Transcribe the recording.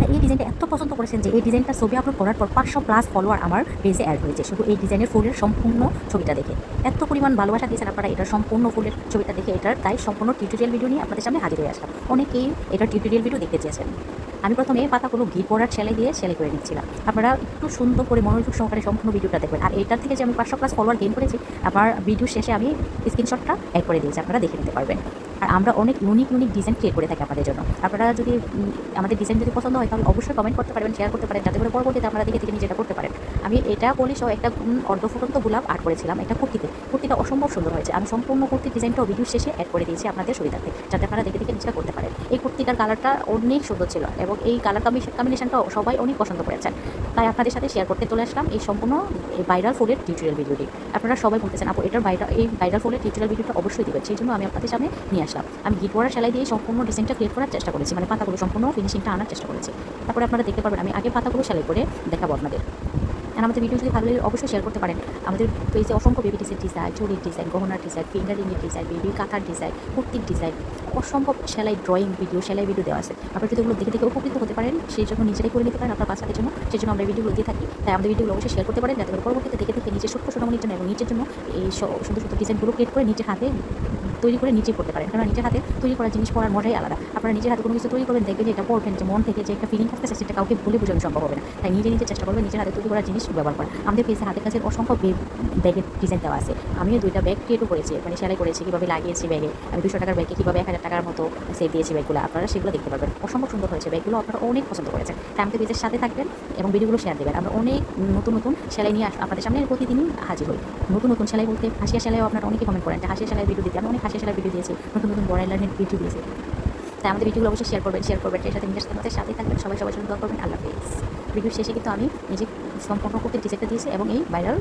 আপনারা এই ডিজাইনটা এত পছন্দ করেছেন যে এই ডিজাইনটা ছবি আপলোড করার পর 500+ ফলোয়ার আমার পেজে অ্যাড হয়েছে শুধু এই ডিজাইনের ফুলের সম্পূর্ণ ছবিটা দেখে। এত পরিমাণ ভালোবাসা দিয়েছেন আপনারা এটার সম্পূর্ণ ফুলের ছবিটা দেখে। এটার তাই সম্পূর্ণ টিউটোরিয়াল ভিডিও নিয়ে আপনাদের সামনে হাজির হয়ে আসলাম। অনেকেই এটার টিউটোরিয়াল ভিডিও দেখতে চেয়েছেন। আমি প্রথমে পাতাগুলো ঘি পড়ার সেলাই দিয়ে সেলাই করে নিচ্ছিলাম। আপনারা একটু সুন্দর করে মনোযোগ সহকারে সম্পূর্ণ ভিডিওটা দেখবেন। আর এটার থেকে যে আমি 500+ ফলোয়ার গেইন করেছি আমার ভিডিও শেষে আমি স্ক্রিনশটটা অ্যাড করে দিয়েছি, আপনারা দেখে নিতে পারবেন। আর আমরা অনেক ইউনিক ডিজাইন ক্রিয়েট করে থাকি আপনাদের জন্য। আপনারা যদি আমাদের ডিজাইন যদি পছন্দ হয় তাহলে অবশ্যই কমেন্ট করতে পারবেন, শেয়ার করতে পারেন, যাতে করে পরবর্তীতে আপনারা দেখে নিজেটা করতে পারেন। আমি এটা বলি সহ একটা অর্ধফুটন্ত গোলাপ আর্ট করেছিলাম একটা কুর্তিটা অসম্ভব সুন্দর হয়েছে। আমি সম্পূর্ণ কুর্তির ডিজাইনটাও ভিডিও শেষে অ্যাড করে দিয়েছি আপনাদের সুবিধার্থে, যাতে আপনারা দেখে নিজেটা করতে পারেন। এই কুর্তিটার কালারটা অনেক সুন্দর ছিল এবং এই কালার কম্বিনেশনটাও সবাই অনেক পছন্দ করেছেন। তাই আপনাদের সাথে শেয়ার করতে চলে আসলাম এই সম্পূর্ণ এই ভাইরাল ফুলের টিউটোরিয়াল ভিডিওটি। আপনারা সবাই বলতেছেন আপু এটার এই ভাইরাল ফুলের টিউটোরিয়াল ভিডিওটা অবশ্যই দেবেন, সেই জন্য আমি আপনাদের সামনে নিয়ে আসলাম। আমি গিট ওয়ার সেলাই দিয়ে সম্পূর্ণ ডিজাইনটা ক্রিয়েট করার চেষ্টা করেছি, মানে পাতাগুলো সম্পূর্ণ ফিনিশিংটা আনার চেষ্টা করেছি। তারপরে আপনারা দেখতে পারবেন আমি আগে পাতাগুলো সেলাই করে দেখাবো আপনাদের। আর আমাদের ভিডিও যদি ভালো লাগে অবশ্যই শেয়ার করতে পারেন। আমাদের পেজে অসংখ্য বেবি ডিসের ডিজাইন, চুড়ির ডিজাইন, গহনার ডিজাইন, ফিঙ্গারিংয়ের ডিজাইন, বেবি কাঁথার ডিজাইন, কুর্তির ডিজাইন, অসম্ভব সেলাই ড্রয়িং ভিডিও, সেলাই ভিডিও দেওয়া আছে। আপনারা যদি ওগুলো দেখে উপকৃত হতে পারেন সেই জন্য নিজেরাই করে নিতে পারেন আপনার বাচ্চাদের জন্য, সেই জন্য আমরা ভিডিওগুলো দিয়ে থাকি। তাই আমাদের ভিডিওগুলো অবশ্যই শেয়ার করতে পারেন, যাতে করে পরবর্তীতে দেখে নিজের ছোট্ট সোনামণির জন্য এবং নিজের জন্য এই সুন্দর সুন্দর ডিজাইনগুলো ক্রিয়েট করে নিজের হাতে তৈরি করে নিজে করতে পারেন। কারণ নিজের হাতে তৈরি করা জিনিস পড়ার মজাই আলাদা। আপনারা নিজের হাতে কোনো কিছু তৈরি করবেন, দেখবেন যে এটা পড়বেন, যে মন থেকে যে একটা ফিলিং থাকতেছে সেটা কাউকে বলে বোঝানো সম্ভব হবে না। তাই নিজে চেষ্টা করবেন নিজের হাতে তৈরি করা জিনিস ব্যবহার করা। আমাদের পেজে হাতের কাছে অসংখ্য ব্যাগের ডিজাইন দেওয়া আছে। আমিও 2টা ব্যাগ ক্রিয়েটও করেছি, মানে সেলাই করেছি, কীভাবে লাগিয়েছি ব্যাগে। আমি 200 টাকার ব্যাগে কীভাবে 1000 টাকার মতো সেট দিয়েছি ব্যাগগুলো, আপনারা সেগুলো দেখতে পারবেন। অসম্ভব সুন্দর হয়েছে ব্যাগগুলো, আপনারা অনেক পছন্দ করেছেন। তাই আমাদের পেজের সাথে থাকবেন এবং ভিডিওগুলো শেয়ার দেবেন। আমরা অনেক নতুন সেলাই নিয়ে আপনাদের সামনে প্রতিদিনই হাজির হই। নতুন সেলাই বলতে হাসিয়া সেলাইও আপনারা অনেকেই কমেন্ট করেন যে হাসিয়া সেলাই ভিডিও দিতে। আমি অনেক হাসিয়া সেলাই ভিডিও দিয়েছি, নতুন বড় লাইনের ভিডিও দিয়েছি। তাই আমাদের ভিডিওগুলো অবশ্যই শেয়ার করবেন সেই সাথে নিজের সাথে থাকবেন। সবাই সবার জন্য দোয়া করবেন। আল্লাহ হাফেজ। ভিডিও শেষে কিন্তু আমি নিজে সম্পূর্ণ করতে ডিজাইনটা দিয়েছি এবং এই ভাইরাল